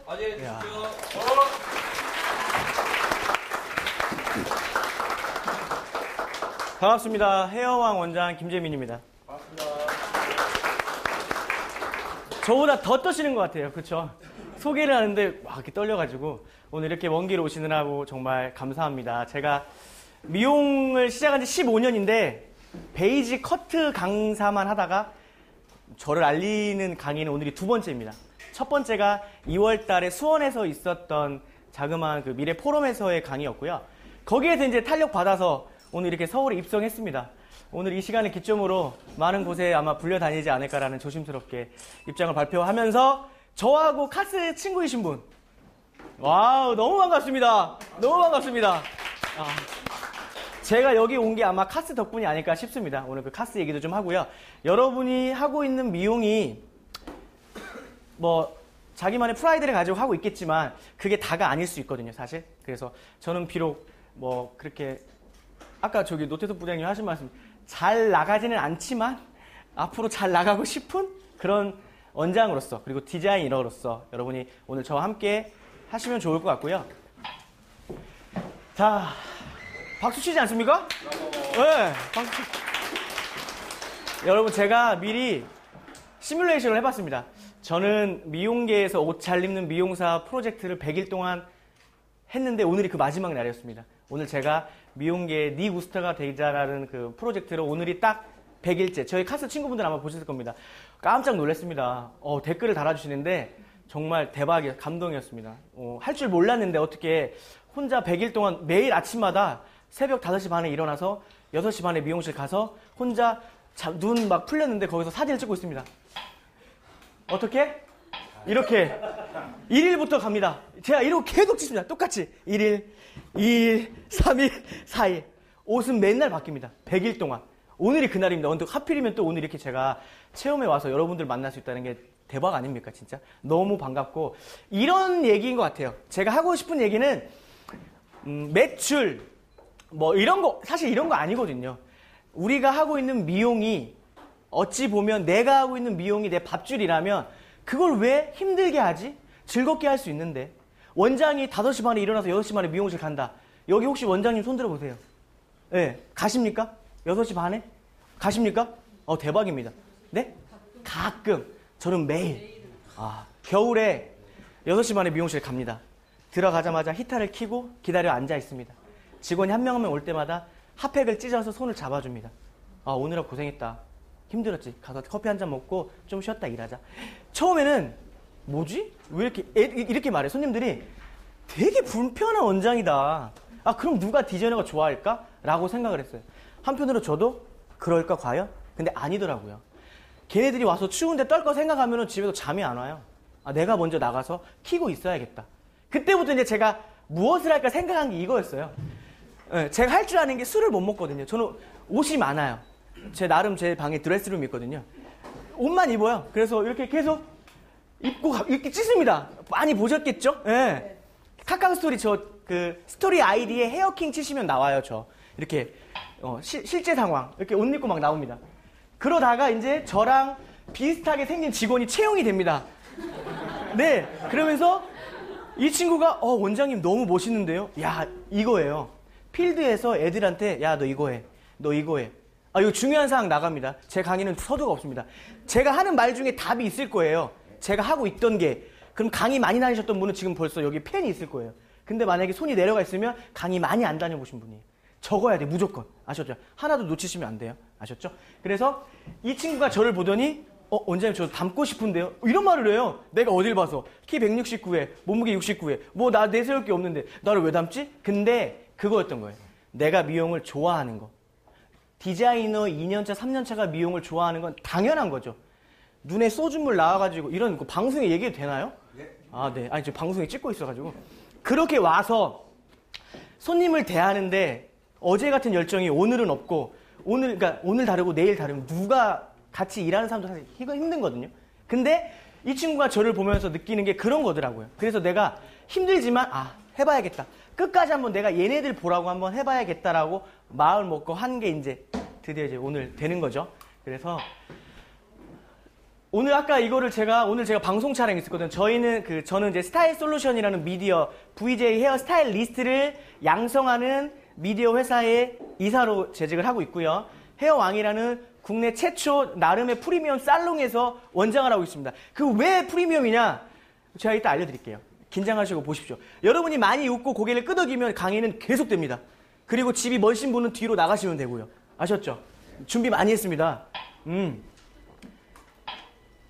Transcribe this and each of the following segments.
맞이해 주십시오. 반갑습니다. 헤어왕 원장 김재민입니다. 반갑습니다. 저보다 더 떠시는 것 같아요. 그렇죠? 소개를 하는데 막 이렇게 떨려가지고 오늘 이렇게 먼 길 오시느라고 정말 감사합니다. 제가 미용을 시작한 지 15년인데 베이지 커트 강사만 하다가 저를 알리는 강의는 오늘이 두 번째입니다. 첫 번째가 2월 달에 수원에서 있었던 자그마한 그 미래 포럼에서의 강의였고요. 거기에서 이제 탄력 받아서 오늘 이렇게 서울에 입성했습니다. 오늘 이 시간을 기점으로 많은 곳에 아마 불려다니지 않을까라는 조심스럽게 입장을 발표하면서 저하고 카스 친구이신 분. 와우, 너무 반갑습니다. 너무 반갑습니다. 제가 여기 온 게 아마 카스 덕분이 아닐까 싶습니다. 오늘 그 카스 얘기도 좀 하고요. 여러분이 하고 있는 미용이 뭐 자기만의 프라이드를 가지고 하고 있겠지만 그게 다가 아닐 수 있거든요, 사실. 그래서 저는 비록 뭐 그렇게 아까 저기 노태석 부장님 하신 말씀 잘 나가지는 않지만 앞으로 잘 나가고 싶은 그런 원장으로서 그리고 디자이너로서 여러분이 오늘 저와 함께 하시면 좋을 것 같고요. 자, 박수 치지 않습니까? 네, 박수. 여러분, 제가 미리 시뮬레이션을 해봤습니다. 저는 미용계에서 옷 잘 입는 미용사 프로젝트를 100일 동안 했는데 오늘이 그 마지막 날이었습니다. 오늘 제가 미용계의 니 구스타가 되자라는 그 프로젝트로 오늘이 딱 100일째. 저희 카스 친구분들 아마 보셨을 겁니다. 깜짝 놀랐습니다. 댓글을 달아주시는데 정말 대박이었어요. 감동이었습니다. 할 줄 몰랐는데 어떻게 혼자 100일 동안 매일 아침마다 새벽 5시 반에 일어나서 6시 반에 미용실 가서 혼자 눈 막 풀렸는데 거기서 사진을 찍고 있습니다. 어떻게? 이렇게 1일부터 갑니다. 제가 이러고 계속 찍습니다. 똑같이 1일, 2일, 3일, 4일. 옷은 맨날 바뀝니다. 100일 동안. 오늘이 그날입니다. 근데 하필이면 또 오늘 이렇게 제가 체험에 와서 여러분들 만날 수 있다는 게 대박 아닙니까, 진짜? 너무 반갑고 이런 얘기인 것 같아요. 제가 하고 싶은 얘기는 매출 뭐 이런 거 사실 이런 거 아니거든요. 우리가 하고 있는 미용이 어찌 보면 내가 하고 있는 미용이 내 밥줄이라면 그걸 왜 힘들게 하지? 즐겁게 할 수 있는데 원장이 5시 반에 일어나서 6시 반에 미용실 간다. 여기 혹시 원장님 손 들어보세요. 네, 가십니까? 6시 반에? 가십니까? 대박입니다. 네? 가끔. 저는 매일. 겨울에 6시 반에 미용실 갑니다. 들어가자마자 히터를 켜고 기다려 앉아 있습니다. 직원이 한 명 한 명 올 때마다 핫팩을 찢어서 손을 잡아줍니다. 오느라 고생했다. 힘들었지. 가서 커피 한 잔 먹고 좀 쉬었다 일하자. 처음에는 뭐지? 왜 이렇게 말해. 손님들이 되게 불편한 원장이다. 그럼 누가 디자이너가 좋아할까? 라고 생각을 했어요. 한편으로 저도 그럴까 과연? 근데 아니더라고요. 걔네들이 와서 추운데 떨 거 생각하면 집에도 잠이 안 와요. 내가 먼저 나가서 키고 있어야겠다. 그때부터 이제 제가 무엇을 할까 생각한 게 이거였어요. 제가 할 줄 아는 게 술을 못 먹거든요. 저는 옷이 많아요. 나름 제 방에 드레스룸이 있거든요. 옷만 입어요. 그래서 이렇게 계속 입고 이렇게 찢습니다. 많이 보셨겠죠? 네. 카카오 스토리 그 스토리 아이디에 헤어킹 치시면 나와요. 이렇게 실제 상황 이렇게 옷 입고 막 나옵니다. 그러다가 이제 저랑 비슷하게 생긴 직원이 채용이 됩니다. 네. 그러면서 이 친구가 원장님 너무 멋있는데요. 야, 이거예요. 필드에서 애들한테 야, 너 이거 해. 너 이거 해. 이거 중요한 사항 나갑니다. 제 강의는 서두가 없습니다. 제가 하는 말 중에 답이 있을 거예요. 제가 하고 있던 게. 그럼 강의 많이 다니셨던 분은 지금 벌써 여기 펜이 있을 거예요. 근데 만약에 손이 내려가 있으면 강의 많이 안 다녀보신 분이에요. 적어야 돼, 무조건. 아셨죠? 하나도 놓치시면 안 돼요. 아셨죠? 그래서 이 친구가 저를 보더니 원장님 저 닮고 싶은데요? 이런 말을 해요. 내가 어딜 봐서. 키 169에, 몸무게 69에. 뭐 나 내세울 게 없는데 나를 왜 닮지? 근데 그거였던 거예요. 내가 미용을 좋아하는 거. 디자이너 2년차, 3년차가 미용을 좋아하는 건 당연한 거죠. 눈에 소주물 나와가지고 이런 거 방송에 얘기해도 되나요? 네. 네. 아니, 저 방송에 찍고 있어가지고. 그렇게 와서 손님을 대하는데 어제 같은 열정이 오늘은 없고 그러니까 오늘 다르고 내일 다르면 누가 같이 일하는 사람도 사실 힘든거든요. 근데 이 친구가 저를 보면서 느끼는 게 그런 거더라고요. 그래서 내가 힘들지만 해봐야겠다. 끝까지 한번 내가 얘네들 보라고 한번 해봐야겠다라고 마음을 먹고 한 게 이제 드디어 이제 오늘 되는 거죠. 그래서 오늘 아까 이거를 오늘 제가 방송 촬영했었거든요. 저는 이제 스타일 솔루션이라는 미디어, VJ 헤어 스타일리스트를 양성하는 미디어 회사의 이사로 재직을 하고 있고요. 헤어왕이라는 국내 최초 나름의 프리미엄 살롱에서 원장을 하고 있습니다. 그 왜 프리미엄이냐? 제가 이따 알려드릴게요. 긴장하시고 보십시오. 여러분이 많이 웃고 고개를 끄덕이면 강의는 계속됩니다. 그리고 집이 먼신 분은 뒤로 나가시면 되고요. 아셨죠? 준비 많이 했습니다.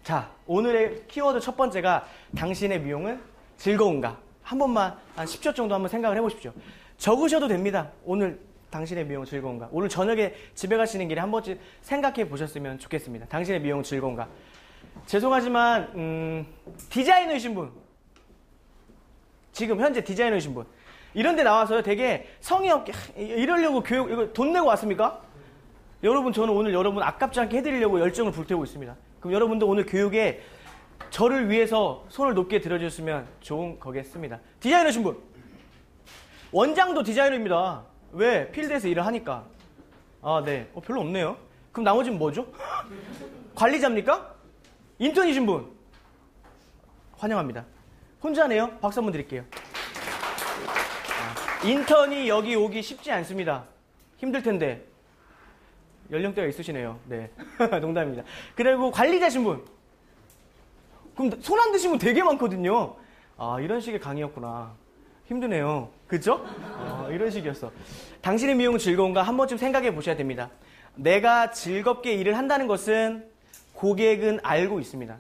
자, 오늘의 키워드 첫 번째가 당신의 미용은 즐거운가? 한 번만 한 10초 정도 한번 생각을 해보십시오. 적으셔도 됩니다. 오늘 당신의 미용은 즐거운가? 오늘 저녁에 집에 가시는 길에 한 번쯤 생각해 보셨으면 좋겠습니다. 당신의 미용은 즐거운가? 죄송하지만 디자이너이신 분, 지금 현재 디자이너이신 분, 이런 데 나와서요 되게 성의 없게 이러려고 교육 이거 돈 내고 왔습니까? 여러분, 저는 오늘 여러분 아깝지 않게 해드리려고 열정을 불태우고 있습니다. 그럼 여러분도 오늘 교육에 저를 위해서 손을 높게 들어주셨으면 좋은 거겠습니다. 디자이너신 분, 원장도 디자이너입니다. 왜? 필드에서 일을 하니까. 아, 네. 별로 없네요. 그럼 나머지는 뭐죠? 관리자입니까? 인턴이신 분, 환영합니다. 혼자네요? 박수 한번 드릴게요. 인턴이 여기 오기 쉽지 않습니다. 힘들 텐데. 연령대가 있으시네요. 네. 농담입니다. 그리고 관리자신 분. 그럼 손 안 드신 분 되게 많거든요. 아, 이런 식의 강의였구나. 힘드네요. 그죠? 이런 식이었어. 당신의 미용은 즐거운가? 한 번쯤 생각해 보셔야 됩니다. 내가 즐겁게 일을 한다는 것은 고객은 알고 있습니다.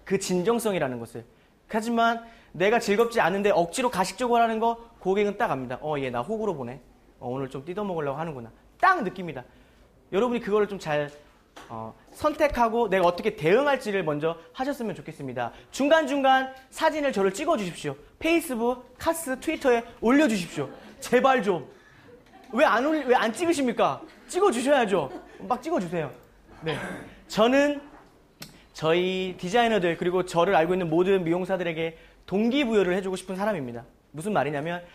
그 진정성이라는 것을. 하지만 내가 즐겁지 않은데 억지로 가식적으로 하는 거 고객은 딱 압니다. 얘 나 호구로 보네. 오늘 좀 뜯어먹으려고 하는구나. 딱 느낍니다. 여러분이 그거를 좀 잘 선택하고 내가 어떻게 대응할지를 먼저 하셨으면 좋겠습니다. 중간중간 사진을 저를 찍어주십시오. 페이스북, 카스, 트위터에 올려주십시오. 제발 좀. 왜 안 찍으십니까? 찍어주셔야죠. 막 찍어주세요. 네. 저는 저희 디자이너들 그리고 저를 알고 있는 모든 미용사들에게 동기부여를 해주고 싶은 사람입니다. 무슨 말이냐면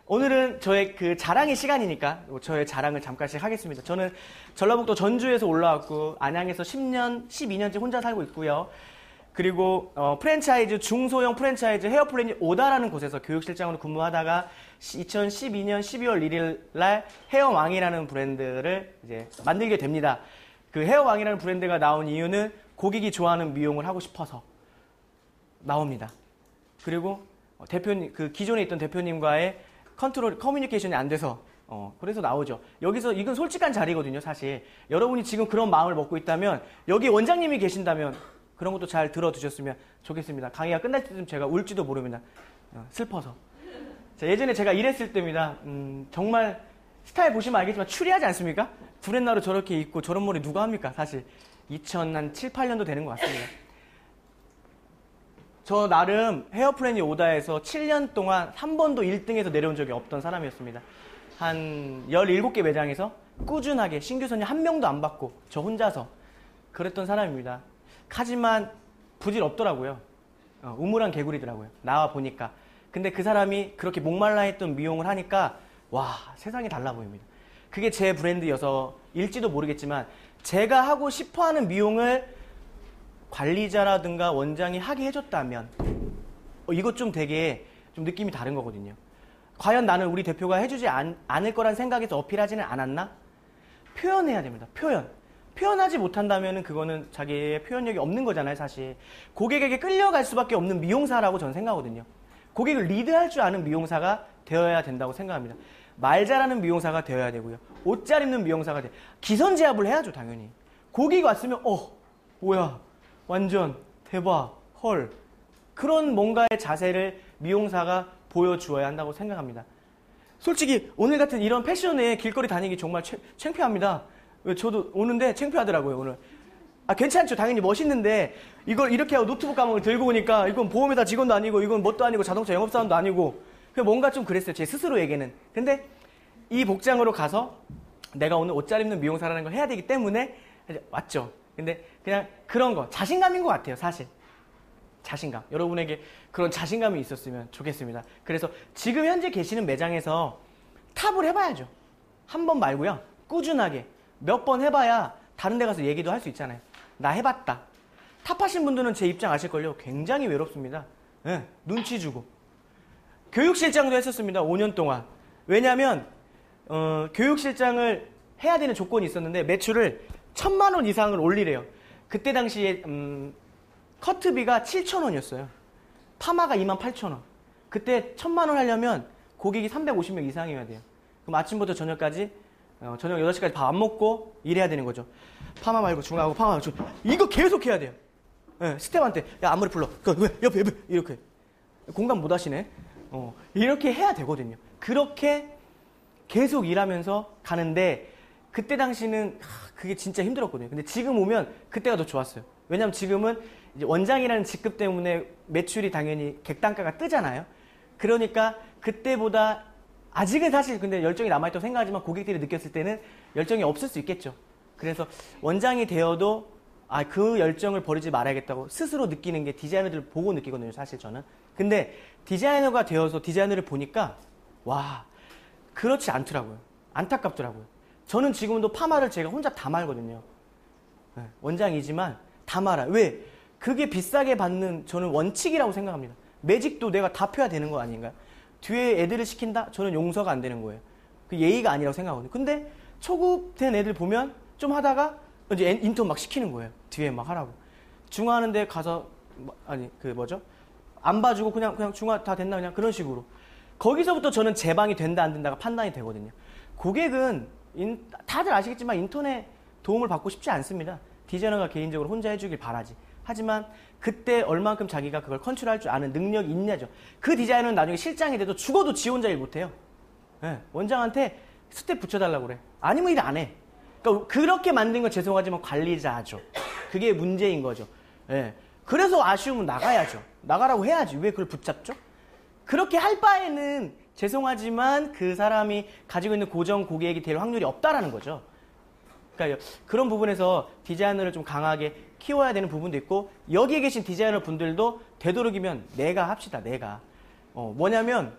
오늘은 저의 그 자랑의 시간이니까 저의 자랑을 잠깐씩 하겠습니다. 저는 전라북도 전주에서 올라왔고 안양에서 10년, 12년째 혼자 살고 있고요. 그리고 프랜차이즈, 중소형 프랜차이즈 헤어플래닛 오다라는 곳에서 교육실장으로 근무하다가 2012년 12월 1일 날 헤어왕이라는 브랜드를 이제 만들게 됩니다. 그 헤어왕이라는 브랜드가 나온 이유는 고객이 좋아하는 미용을 하고 싶어서 나옵니다. 그리고 대표님, 그 기존에 있던 대표님과의 커뮤니케이션이 안 돼서 그래서 나오죠. 여기서 이건 솔직한 자리거든요, 사실. 여러분이 지금 그런 마음을 먹고 있다면 여기 원장님이 계신다면 그런 것도 잘 들어두셨으면 좋겠습니다. 강의가 끝날 때쯤 제가 울지도 모릅니다. 슬퍼서. 자, 예전에 제가 일했을 때입니다. 정말 스타일 보시면 알겠지만 추리하지 않습니까? 브랜나로 저렇게 입고 저런 머리 누가 합니까? 사실 2007, 8년도 되는 것 같습니다. 저 나름 헤어플래닛 오다에서 7년 동안 한 번도 1등에서 내려온 적이 없던 사람이었습니다. 한 17개 매장에서 꾸준하게 신규 손님 한 명도 안 받고 저 혼자서 그랬던 사람입니다. 하지만 부질없더라고요. 우물한 개구리더라고요. 나와 보니까. 근데 그 사람이 그렇게 목말라 했던 미용을 하니까 와, 세상이 달라 보입니다. 그게 제 브랜드여서일지도 모르겠지만 제가 하고 싶어하는 미용을 관리자라든가 원장이 하게 해줬다면 이것 좀 되게 좀 느낌이 다른 거거든요. 과연 나는 우리 대표가 해주지 않을 거란 생각에서 어필하지는 않았나? 표현해야 됩니다. 표현하지 못한다면 그거는 자기의 표현력이 없는 거잖아요, 사실. 고객에게 끌려갈 수밖에 없는 미용사라고 저는 생각하거든요. 고객을 리드할 줄 아는 미용사가 되어야 된다고 생각합니다. 말 잘하는 미용사가 되어야 되고요. 옷 잘 입는 미용사가 기선제압을 해야죠, 당연히. 고객이 왔으면 뭐야, 완전 대박, 헐. 그런 뭔가의 자세를 미용사가 보여주어야 한다고 생각합니다. 솔직히 오늘 같은 이런 패션에 길거리 다니기 정말 창피합니다. 저도 오는데 창피하더라고요, 오늘. 괜찮죠. 당연히 멋있는데 이걸 이렇게 하고 노트북 가방을 들고 오니까 이건 보험회사 직원도 아니고 이건 뭣도 아니고 자동차 영업사원도 아니고 뭔가 좀 그랬어요, 제 스스로에게는. 근데 이 복장으로 가서 내가 오늘 옷 잘 입는 미용사라는 걸 해야 되기 때문에 왔죠. 근데 그냥 그런 거 자신감인 것 같아요, 사실. 자신감. 여러분에게 그런 자신감이 있었으면 좋겠습니다. 그래서 지금 현재 계시는 매장에서 탑을 해봐야죠. 한 번 말고요, 꾸준하게 몇 번 해봐야 다른 데 가서 얘기도 할 수 있잖아요. 나 해봤다. 탑하신 분들은 제 입장 아실걸요. 굉장히 외롭습니다. 네, 눈치 주고. 교육실장도 했었습니다. 5년 동안. 왜냐하면 교육실장을 해야 되는 조건이 있었는데 매출을 1,000만 원 이상을 올리래요. 그때 당시에 커트비가 7,000원이었어요. 파마가 28,000원. 그때 1,000만 원 하려면 고객이 350명 이상이어야 돼요. 그럼 아침부터 저녁까지 저녁 8시까지 밥 안 먹고 일해야 되는 거죠. 파마 말고 중하고 파마 말고 중 이거 계속 해야 돼요. 네, 스텝한테 야 앞머리 풀러. 왜 옆에 이렇게 공감 못 하시네. 이렇게 해야 되거든요. 그렇게 계속 일하면서 가는데 그때 당시는 그게 진짜 힘들었거든요. 근데 지금 오면 그때가 더 좋았어요. 왜냐면 지금은 이제 원장이라는 직급 때문에 매출이 당연히 객단가가 뜨잖아요. 그러니까 그때보다 아직은 사실 근데 열정이 남아있다고 생각하지만 고객들이 느꼈을 때는 열정이 없을 수 있겠죠. 그래서 원장이 되어도 그 열정을 버리지 말아야겠다고 스스로 느끼는 게 디자이너들을 보고 느끼거든요. 사실 저는. 근데 디자이너가 되어서 디자이너를 보니까 와 그렇지 않더라고요. 안타깝더라고요. 저는 지금도 파마를 제가 혼자 다 말거든요. 네, 원장이지만 다 말아. 왜? 그게 비싸게 받는 저는 원칙이라고 생각합니다. 매직도 내가 다 펴야 되는 거 아닌가요? 뒤에 애들을 시킨다? 저는 용서가 안 되는 거예요. 그 예의가 아니라고 생각하거든요. 근데 초급된 애들 보면 좀 하다가 이제 인턴 막 시키는 거예요. 뒤에 막 하라고. 중화하는 데 가서 안 봐주고 그냥 중화 다 됐나 그냥 그런 식으로. 거기서부터 저는 제 방이 된다 안 된다가 판단이 되거든요. 고객은 다들 아시겠지만 인턴에 도움을 받고 싶지 않습니다. 디자이너가 개인적으로 혼자 해주길 바라지. 하지만 그때 얼만큼 자기가 그걸 컨트롤할 줄 아는 능력이 있냐죠. 그 디자이너는 나중에 실장이 돼도 죽어도 지 혼자 일 못해요. 네, 원장한테 스텝 붙여달라고 그래. 아니면 일 안 해. 그러니까 그렇게 만든 건 죄송하지만 관리자죠. 그게 문제인 거죠. 네, 그래서 아쉬우면 나가야죠. 나가라고 해야지. 왜 그걸 붙잡죠? 그렇게 할 바에는 죄송하지만 그 사람이 가지고 있는 고정 고객이 될 확률이 없다라는 거죠. 그러니까 그런 부분에서 디자이너를 좀 강하게 키워야 되는 부분도 있고 여기에 계신 디자이너 분들도 되도록이면 내가 합시다. 내가. 뭐냐면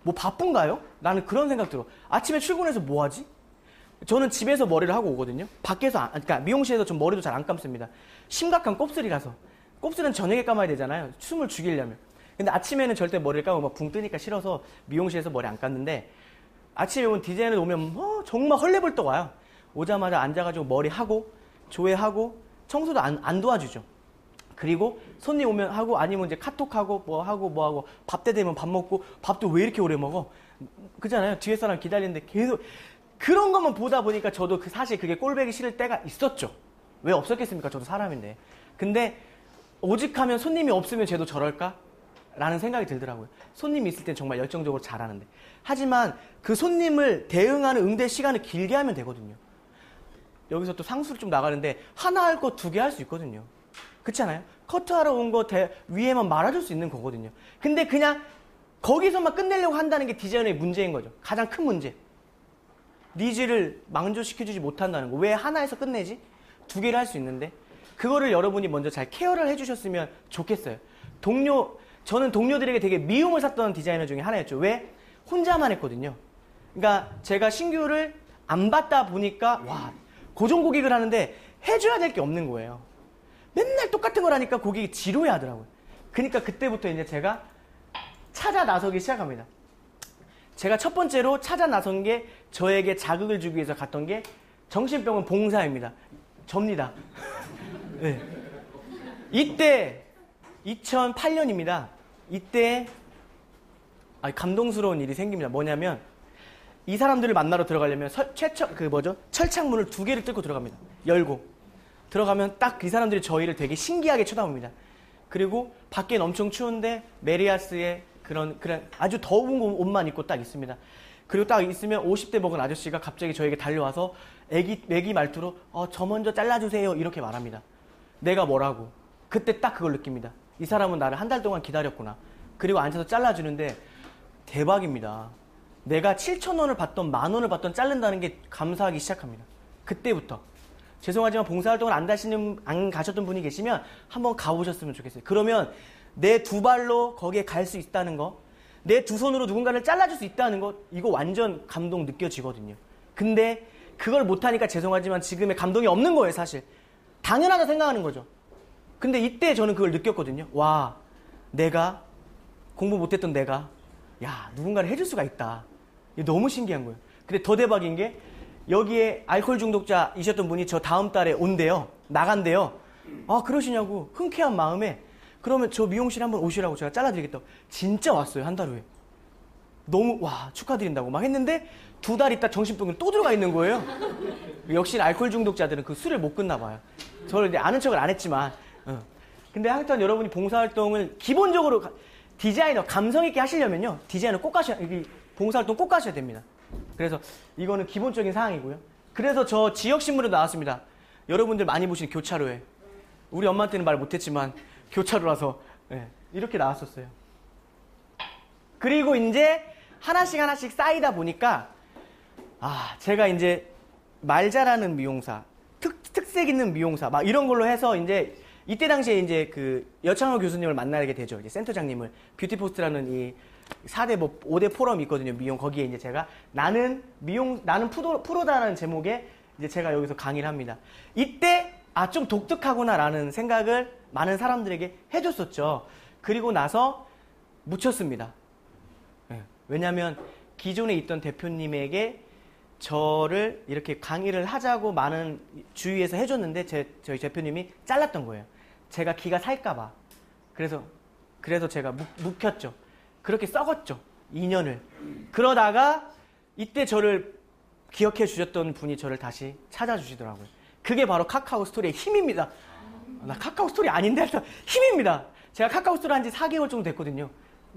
뭐 바쁜가요? 나는 그런 생각 들어. 아침에 출근해서 뭐 하지? 저는 집에서 머리를 하고 오거든요. 밖에서 그러니까 미용실에서 좀 머리도 잘 안 감습니다. 심각한 곱슬이라서. 곱슬은 저녁에 감아야 되잖아요. 숨을 죽이려면. 근데 아침에는 절대 머리를 감으면 막 붕 뜨니까 싫어서 미용실에서 머리 안 감는데 아침에 온 디자이너 오면 정말 헐레벌떡 와요. 오자마자 앉아가지고 머리하고 조회하고 청소도 안 도와주죠. 그리고 손님 오면 하고 아니면 이제 카톡하고 뭐하고 밥 때 되면 밥 먹고 밥도 왜 이렇게 오래 먹어? 그잖아요. 뒤에 사람 기다리는데 계속 그런 것만 보다 보니까 저도 사실 그게 꼴보기 싫을 때가 있었죠. 왜 없었겠습니까? 저도 사람인데. 근데 오직하면 손님이 없으면 쟤도 저럴까? 라는 생각이 들더라고요. 손님이 있을 땐 정말 열정적으로 잘하는데. 하지만 그 손님을 대응하는 응대 시간을 길게 하면 되거든요. 여기서 또 상수를 좀 나가는데 하나 할 거 2개 할 수 있거든요. 그렇지 않아요? 커트하러 온 거 위에만 말아줄 수 있는 거거든요. 근데 그냥 거기서만 끝내려고 한다는 게 디자이너의 문제인 거죠. 가장 큰 문제. 니즈를 만족시켜주지 못한다는 거. 왜 하나에서 끝내지? 2개를 할 수 있는데 그거를 여러분이 먼저 잘 케어를 해주셨으면 좋겠어요. 저는 동료들에게 되게 미움을 샀던 디자이너 중에 하나였죠. 왜? 혼자만 했거든요. 그러니까 제가 신규를 안 받다 보니까 고정 고객을 하는데 해줘야 될 게 없는 거예요. 맨날 똑같은 걸 하니까 고객이 지루해 하더라고요. 그러니까 그때부터 이제 제가 찾아 나서기 시작합니다. 제가 첫 번째로 찾아 나선 게 저에게 자극을 주기 위해서 갔던 게 정신병원 봉사입니다. 접니다. 네. 이때 2008년입니다. 이때 감동스러운 일이 생깁니다. 뭐냐면 이 사람들을 만나러 들어가려면 철창문을 2개를 뚫고 들어갑니다. 열고 들어가면 딱 이 사람들이 저희를 되게 신기하게 쳐다봅니다. 그리고 밖엔 엄청 추운데 메리아스의 그런 아주 더운 옷만 입고 딱 있습니다. 그리고 딱 있으면 50대 먹은 아저씨가 갑자기 저에게 달려와서 애기 말투로 저 먼저 잘라주세요 이렇게 말합니다. 내가 뭐라고? 그때 딱 그걸 느낍니다. 이 사람은 나를 한 달 동안 기다렸구나. 그리고 앉아서 잘라주는데 대박입니다. 내가 7,000원을 받던 10,000원을 받던 자른다는 게 감사하기 시작합니다. 그때부터. 죄송하지만 봉사활동을 안 가셨던 분이 계시면 한번 가보셨으면 좋겠어요. 그러면 내 2발로 거기에 갈 수 있다는 거, 내 2손으로 누군가를 잘라줄 수 있다는 거, 이거 완전 감동 느껴지거든요. 근데 그걸 못하니까 죄송하지만 지금의 감동이 없는 거예요, 사실. 당연하다 생각하는 거죠. 근데 이때 저는 그걸 느꼈거든요. 와, 내가 공부 못했던 내가 야, 누군가를 해줄 수가 있다. 이게 너무 신기한 거예요. 근데 더 대박인 게 여기에 알코올 중독자이셨던 분이 저 다음 달에 온대요. 나간대요. 아, 그러시냐고 흔쾌한 마음에 그러면 저 미용실에 한번 오시라고 제가 잘라드리겠다고. 진짜 왔어요. 한 달 후에. 너무 와, 축하드린다고 막 했는데 2달 있다 정신병원 또 들어가 있는 거예요. 역시 알코올 중독자들은 그 술을 못 끊나 봐요. 저를 이제 아는 척을 안 했지만. 근데 하여튼 여러분이 봉사활동을 기본적으로 디자이너 감성 있게 하시려면요. 디자이너 꼭 가셔야, 봉사활동 꼭 가셔야 됩니다. 그래서 이거는 기본적인 사항이고요. 그래서 저 지역신문에도 나왔습니다. 여러분들 많이 보시는 교차로에. 우리 엄마한테는 말 못했지만 교차로라서 이렇게 나왔었어요. 그리고 이제 하나씩 쌓이다 보니까 제가 이제 말 잘하는 미용사, 특색 있는 미용사 막 이런 걸로 해서 이제 이때 당시에 이제 그 여창호 교수님을 만나게 되죠. 이제 센터장님을. 뷰티포스트라는 이 4대 5대 포럼이 있거든요. 미용. 거기에 이제 제가 나는 프로다라는 제목에 이제 제가 여기서 강의를 합니다. 이때 좀 독특하구나라는 생각을 많은 사람들에게 해줬었죠. 그리고 나서 묻혔습니다. 왜냐하면 기존에 있던 대표님에게 저를 이렇게 강의를 하자고 많은 주위에서 해줬는데 저희 대표님이 잘랐던 거예요. 제가 기가 살까봐. 그래서 제가 묵혔죠. 그렇게 썩었죠. 2년을. 그러다가 이때 저를 기억해 주셨던 분이 저를 다시 찾아주시더라고요. 그게 바로 카카오 스토리의 힘입니다. 나 카카오 스토리 아닌데 힘입니다. 제가 카카오 스토리 한 지 4개월 정도 됐거든요.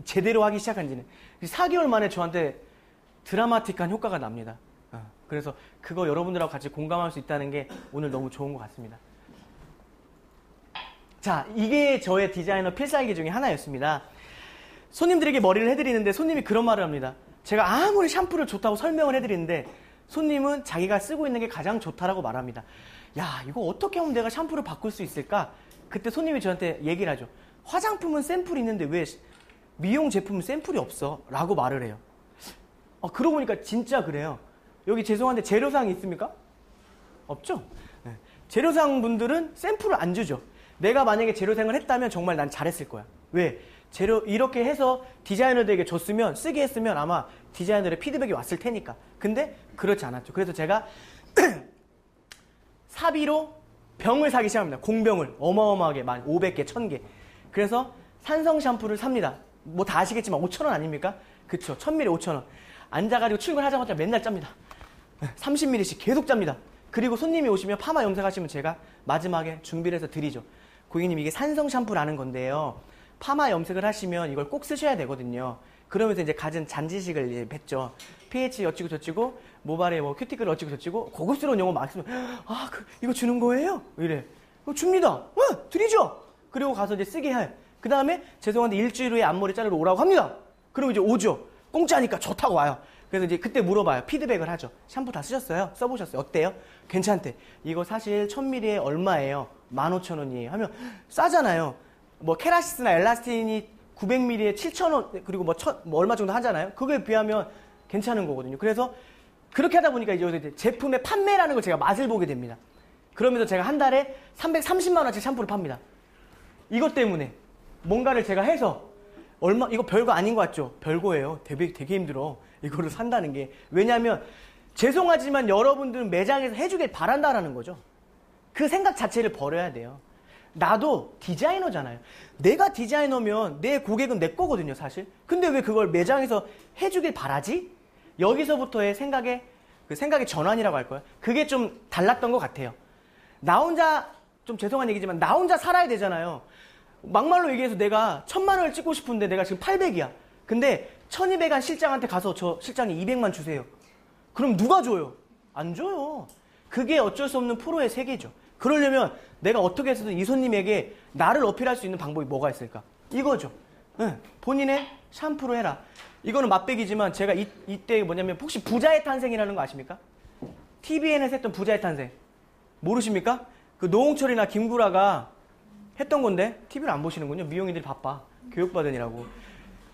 제대로 하기 시작한 지는. 4개월 만에 저한테 드라마틱한 효과가 납니다. 그래서 그거 여러분들하고 같이 공감할 수 있다는 게 오늘 너무 좋은 것 같습니다. 자, 이게 저의 디자이너 필살기 중에 하나였습니다. 손님들에게 머리를 해드리는데 손님이 그런 말을 합니다. 제가 아무리 샴푸를 좋다고 설명을 해드리는데 손님은 자기가 쓰고 있는 게 가장 좋다라고 말합니다. 야, 이거 어떻게 하면 내가 샴푸를 바꿀 수 있을까? 그때 손님이 저한테 얘기를 하죠. 화장품은 샘플이 있는데 왜 미용 제품은 샘플이 없어? 라고 말을 해요. 그러고 보니까 진짜 그래요. 여기 죄송한데 재료사항 있습니까? 없죠? 네. 재료사항 분들은 샘플을 안 주죠. 내가 만약에 재료생을 했다면 정말 난 잘했을 거야. 왜? 재료 이렇게 해서 디자이너들에게 줬으면 쓰게 했으면 아마 디자이너들의 피드백이 왔을 테니까. 근데 그렇지 않았죠. 그래서 제가 사비로 병을 사기 시작합니다. 공병을 어마어마하게 만 500개, 1000개. 그래서 산성 샴푸를 삽니다. 뭐 다 아시겠지만 5,000원 아닙니까? 그쵸. 1000ml 5,000원. 앉아가지고 출근하자마자 맨날 짭니다. 30ml씩 계속 짭니다. 그리고 손님이 오시면 파마 염색하시면 제가 마지막에 준비를 해서 드리죠. 고객님, 이게 산성 샴푸라는 건데요. 파마 염색을 하시면 이걸 꼭 쓰셔야 되거든요. 그러면서 이제 갖은 잔지식을 이제 뱉죠. pH 어찌고 저찌고, 모발에 뭐 큐티클 어찌고 저찌고, 고급스러운 용어 막 쓰면, 이거 주는 거예요? 이래. 줍니다. 드리죠. 그리고 가서 이제 쓰게 해. 그 다음에 죄송한데 일주일 후에 앞머리 자르러 오라고 합니다. 그리고 이제 오죠. 공짜니까 좋다고 와요. 그래서 이제 그때 물어봐요. 피드백을 하죠. 샴푸 다 쓰셨어요? 써보셨어요? 어때요? 괜찮대. 이거 사실 1000ml에 얼마예요? 15,000원이에요. 하면 싸잖아요. 뭐 케라시스나 엘라스틴이 900ml에 7,000원 그리고 뭐 얼마 정도 하잖아요. 그거에 비하면 괜찮은 거거든요. 그래서 그렇게 하다 보니까 이제 제품의 판매라는 걸 제가 맛을 보게 됩니다. 그러면서 제가 한 달에 330만 원짜리 샴푸를 팝니다. 이것 때문에 뭔가를 제가 해서 이거 별거 아닌 것 같죠? 별거예요. 되게 힘들어. 이거를 산다는 게. 왜냐하면 죄송하지만 여러분들은 매장에서 해주길 바란다라는 거죠. 그 생각 자체를 버려야 돼요. 나도 디자이너잖아요. 내가 디자이너면 내 고객은 내 거거든요, 사실. 근데 왜 그걸 매장에서 해주길 바라지? 여기서부터의 생각의 전환이라고 할까요? 그게 좀 달랐던 것 같아요. 나 혼자, 좀 죄송한 얘기지만 나 혼자 살아야 되잖아요. 막말로 얘기해서 내가 1000만 원을 찍고 싶은데 내가 지금 800이야. 근데 1200한 실장한테 가서 저 실장이 200만 주세요. 그럼 누가 줘요? 안 줘요. 그게 어쩔 수 없는 프로의 세계죠. 그러려면 내가 어떻게 해서든 이 손님에게 나를 어필할 수 있는 방법이 뭐가 있을까? 이거죠. 본인의 샴푸로 해라. 이거는 맛배기지만 제가 이때 뭐냐면 혹시 부자의 탄생이라는 거 아십니까? TVN에서 했던 부자의 탄생. 모르십니까? 그 노홍철이나 김구라가 했던 건데 TV를 안 보시는군요. 미용이들이 바빠. 교육받으니라고.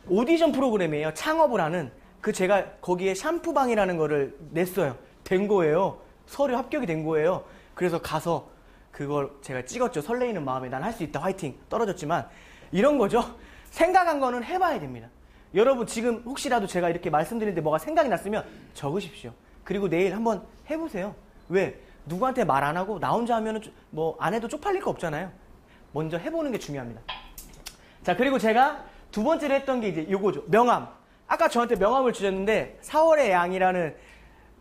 오디션 프로그램이에요. 창업을 하는. 제가 거기에 샴푸방이라는 거를 냈어요. 된 거예요. 서류 합격이 된 거예요. 그래서 가서 그걸 제가 찍었죠. 설레이는 마음에 난 할 수 있다 화이팅 떨어졌지만 이런 거죠. 생각한 거는 해봐야 됩니다. 여러분 지금 혹시라도 제가 이렇게 말씀드리는데 뭐가 생각이 났으면 적으십시오. 그리고 내일 한번 해보세요. 왜? 누구한테 말 안 하고 나 혼자 하면은 뭐 안 해도 쪽팔릴 거 없잖아요. 먼저 해보는 게 중요합니다. 자, 그리고 제가 두 번째로 했던 게 이제 요거죠. 명함. 아까 저한테 명함을 주셨는데 4월의 양이라는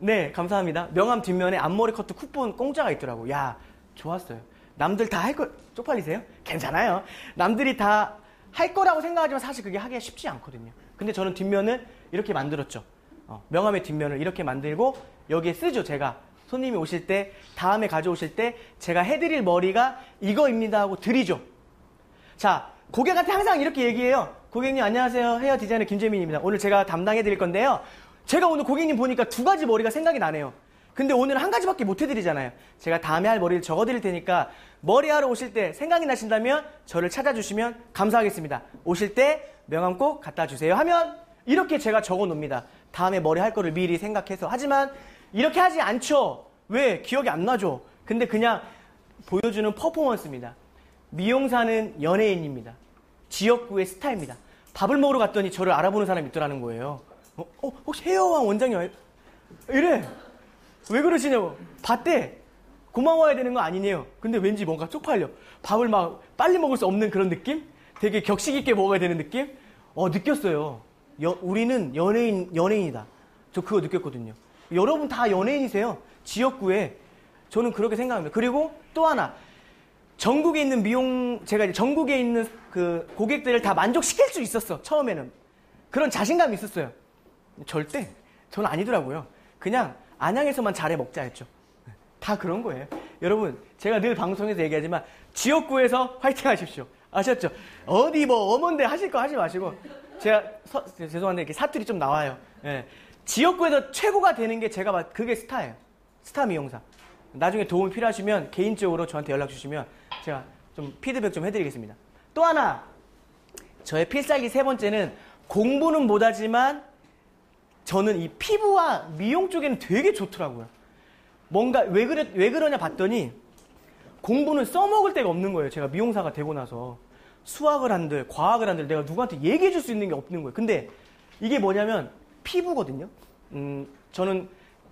네, 감사합니다. 명함 뒷면에 앞머리 커트 쿠폰 공짜가 있더라고. 야, 좋았어요. 남들 다 할 거 쪽팔리세요? 괜찮아요. 남들이 다 할 거라고 생각하지만 사실 그게 하기가 쉽지 않거든요. 근데 저는 뒷면을 이렇게 만들었죠. 명함의 뒷면을 이렇게 만들고 여기에 쓰죠. 제가 손님이 오실 때 다음에 가져오실 때 제가 해드릴 머리가 이거입니다 하고 드리죠. 자, 고객한테 항상 이렇게 얘기해요. 고객님 안녕하세요. 헤어 디자이너 김재민입니다. 오늘 제가 담당해 드릴 건데요. 제가 오늘 고객님 보니까 두 가지 머리가 생각이 나네요. 근데 오늘 한 가지밖에 못 해드리잖아요. 제가 다음에 할 머리를 적어드릴 테니까 머리하러 오실 때 생각이 나신다면 저를 찾아주시면 감사하겠습니다. 오실 때 명함 꼭 갖다 주세요 하면 이렇게 제가 적어 놓습니다. 다음에 머리 할 거를 미리 생각해서. 하지만 이렇게 하지 않죠. 왜? 기억이 안 나죠. 근데 그냥 보여주는 퍼포먼스입니다. 미용사는 연예인입니다. 지역구의 스타입니다. 밥을 먹으러 갔더니 저를 알아보는 사람이 있더라는 거예요. 혹시 헤어왕 원장님 이래. 왜 그러시냐고. 봤대. 고마워야 되는 거 아니네요. 근데 왠지 뭔가 쪽팔려. 밥을 막 빨리 먹을 수 없는 그런 느낌? 되게 격식 있게 먹어야 되는 느낌? 느꼈어요. 우리는 연예인이다. 저 그거 느꼈거든요. 여러분 다 연예인이세요. 지역구에. 저는 그렇게 생각합니다. 그리고 또 하나. 전국에 있는 제가 이제 전국에 있는 그 고객들을 다 만족시킬 수 있었어. 처음에는. 그런 자신감이 있었어요. 절대. 저는 아니더라고요. 그냥 안양에서만 잘해 먹자 했죠. 다 그런 거예요. 여러분, 제가 늘 방송에서 얘기하지만 지역구에서 화이팅 하십시오. 아셨죠? 어디 뭐 어머인데 하실 거 하지 마시고. 제가 죄송한데 이렇게 사투리 좀 나와요. 예. 지역구에서 최고가 되는 게 제가 그게 스타예요. 스타 미용사. 나중에 도움이 필요하시면 개인적으로 저한테 연락 주시면 제가 좀 피드백 좀 해드리겠습니다. 또 하나, 저의 필살기 세 번째는 공부는 못하지만 저는 이 피부와 미용 쪽에는 되게 좋더라고요. 뭔가 왜 그러냐 봤더니 공부는 써먹을 데가 없는 거예요. 제가 미용사가 되고 나서 수학을 한들 과학을 한들 내가 누구한테 얘기해 줄 수 있는 게 없는 거예요. 근데 이게 뭐냐면 피부거든요. 저는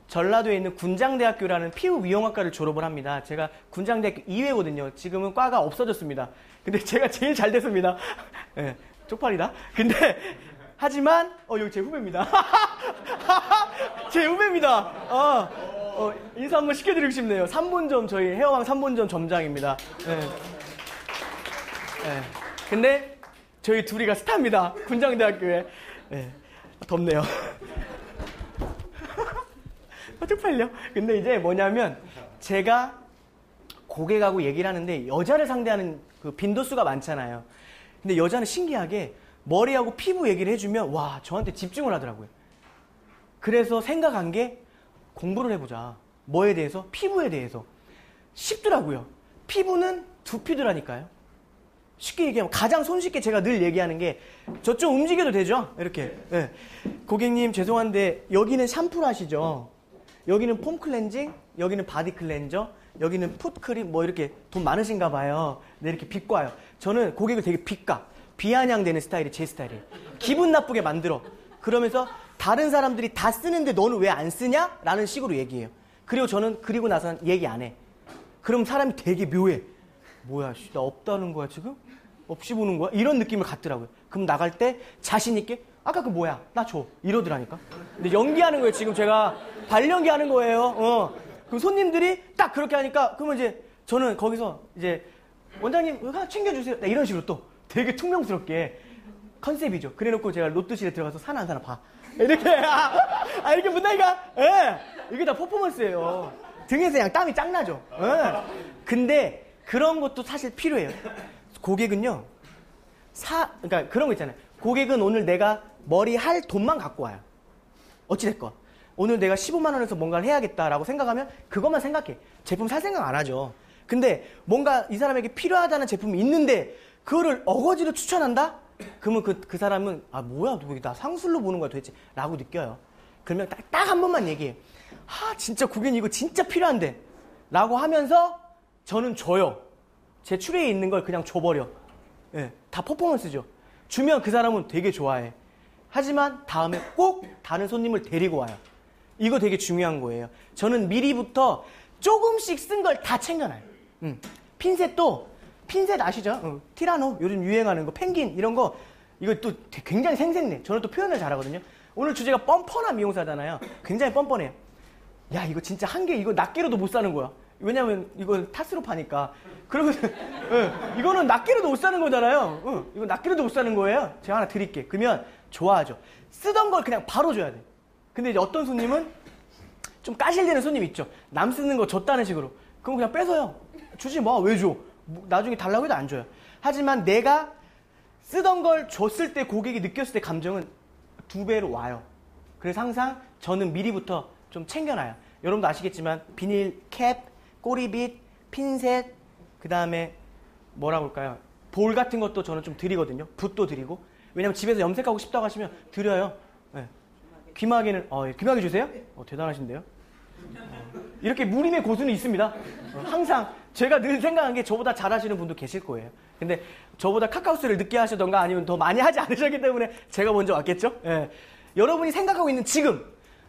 전라도에 있는 군장대학교라는 피부 미용학과를 졸업을 합니다. 제가 군장대학교 2회거든요. 지금은 과가 없어졌습니다. 근데 제가 제일 잘 됐습니다. 네, 쪽팔리다. 근데 하지만 여기 제 후배입니다. 제 후배입니다. 인사 한번 시켜드리고 싶네요. 3본점 저희 헤어왕 3본점 점장입니다. 네. 네. 근데 저희 둘이가 스타입니다. 군장대학교에. 네. 덥네요. 쪽팔려. 근데 이제 뭐냐면 제가 고객하고 얘기를 하는데 여자를 상대하는 그 빈도수가 많잖아요. 근데 여자는 신기하게 머리하고 피부 얘기를 해주면 와 저한테 집중을 하더라고요. 그래서 생각한 게 공부를 해보자. 뭐에 대해서? 피부에 대해서. 쉽더라고요. 피부는 두피더라니까요. 쉽게 얘기하면 가장 손쉽게 제가 늘 얘기하는 게 저 좀 움직여도 되죠? 이렇게. 네. 고객님 죄송한데 여기는 샴푸를 하시죠? 여기는 폼 클렌징, 여기는 바디 클렌저, 여기는 풋크림, 뭐 이렇게 돈 많으신가 봐요. 네, 이렇게 비꼬아요. 저는 고객을 되게 비아냥되는 스타일이 제 스타일이에요. 기분 나쁘게 만들어. 그러면서 다른 사람들이 다 쓰는데 너는 왜 안 쓰냐? 라는 식으로 얘기해요. 그리고 저는 그리고 나서는 얘기 안 해. 그럼 사람이 되게 묘해. 뭐야, 나 없다는 거야 지금? 없이 보는 거야? 이런 느낌을 갖더라고요. 그럼 나갈 때 자신 있게 아까 그 뭐야? 나 줘. 이러더라니까. 근데 연기하는 거예요. 지금 제가 발연기 하는 거예요. 그럼 손님들이 딱 그렇게 하니까 그러면 이제 저는 거기서 이제 원장님 하나 챙겨주세요. 이런 식으로 또 되게 퉁명스럽게 컨셉이죠. 그래놓고 제가 롯데실에 들어가서 사나 안 사나 봐. 이렇게 이렇게 문다니까. 이게 다 퍼포먼스예요. 등에서 그냥 땀이 짱 나죠. 근데 그런 것도 사실 필요해요. 고객은요. 그러니까 그런 거 있잖아요. 고객은 오늘 내가 머리 할 돈만 갖고 와요. 어찌됐건. 오늘 내가 15만 원에서 뭔가를 해야겠다라고 생각하면 그것만 생각해. 제품 살 생각 안 하죠. 근데 뭔가 이 사람에게 필요하다는 제품이 있는데 그거를 어거지로 추천한다? 그러면 그 사람은 뭐야 너 왜 나 상술로 보는 거야 도대체 라고 느껴요. 그러면 딱 한 번만 얘기해. 진짜 고객님 이거 진짜 필요한데 라고 하면서 저는 줘요. 제 추레에 있는 걸 그냥 줘버려. 예, 다 퍼포먼스죠. 주면 그 사람은 되게 좋아해. 하지만 다음에 꼭 다른 손님을 데리고 와요. 이거 되게 중요한 거예요. 저는 미리부터 조금씩 쓴 걸 다 챙겨놔요. 핀셋도, 핀셋 아시죠? 티라노, 요즘 유행하는 거, 펭귄, 이런 거, 이거 또 굉장히 생생내. 저는 또 표현을 잘하거든요. 오늘 주제가 뻔뻔한 미용사잖아요. 굉장히 뻔뻔해요. 야, 이거 진짜 한 개, 이거 낱개로도 못 사는 거야. 왜냐면 이건 타스로 파니까. 그리고 이거는 낱개로도 못 사는 거잖아요. 이거 낱개로도 못 사는 거예요. 제가 하나 드릴게. 그러면 좋아하죠. 쓰던 걸 그냥 바로 줘야 돼. 근데 이제 어떤 손님은 좀 까실대는 손님 있죠. 남 쓰는 거 줬다는 식으로. 그럼 그냥 뺏어요. 주지 뭐, 왜 줘? 나중에 달라고 해도 안 줘요. 하지만 내가 쓰던 걸 줬을 때 고객이 느꼈을 때 감정은 2배로 와요. 그래서 항상 저는 미리부터 좀 챙겨놔요. 여러분도 아시겠지만 비닐 캡, 꼬리빗, 핀셋, 그 다음에 뭐라고 할까요? 볼 같은 것도 저는 좀 드리거든요. 붓도 드리고. 왜냐면 집에서 염색하고 싶다고 하시면 드려요. 네. 귀마개는 귀마개 주세요? 대단하신데요. 이렇게 무림의 고수는 있습니다. 항상 제가 늘 생각한 게 저보다 잘하시는 분도 계실 거예요. 근데 저보다 카카오스를 늦게 하시던가 아니면 더 많이 하지 않으셨기 때문에 제가 먼저 왔겠죠? 예. 여러분이 생각하고 있는 지금,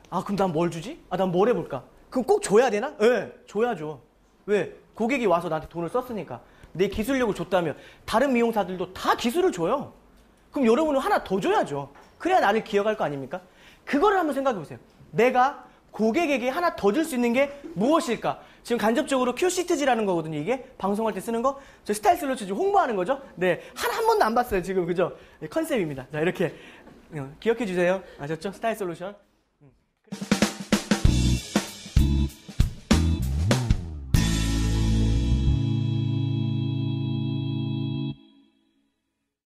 그럼 난 뭘 주지? 난 뭘 해볼까? 그럼 꼭 줘야 되나? 예, 줘야죠. 왜? 고객이 와서 나한테 돈을 썼으니까. 내 기술력을 줬다면 다른 미용사들도 다 기술을 줘요. 그럼 여러분은 하나 더 줘야죠. 그래야 나를 기억할 거 아닙니까? 그거를 한번 생각해 보세요. 내가 고객에게 하나 더 줄 수 있는 게 무엇일까? 지금 간접적으로 큐시트지라는 거거든요, 이게. 방송할 때 쓰는 거. 저 스타일 솔루션 지금 홍보하는 거죠? 네. 한 번도 안 봤어요, 지금. 그죠? 네, 컨셉입니다. 자, 이렇게 기억해 주세요. 아셨죠? 스타일 솔루션.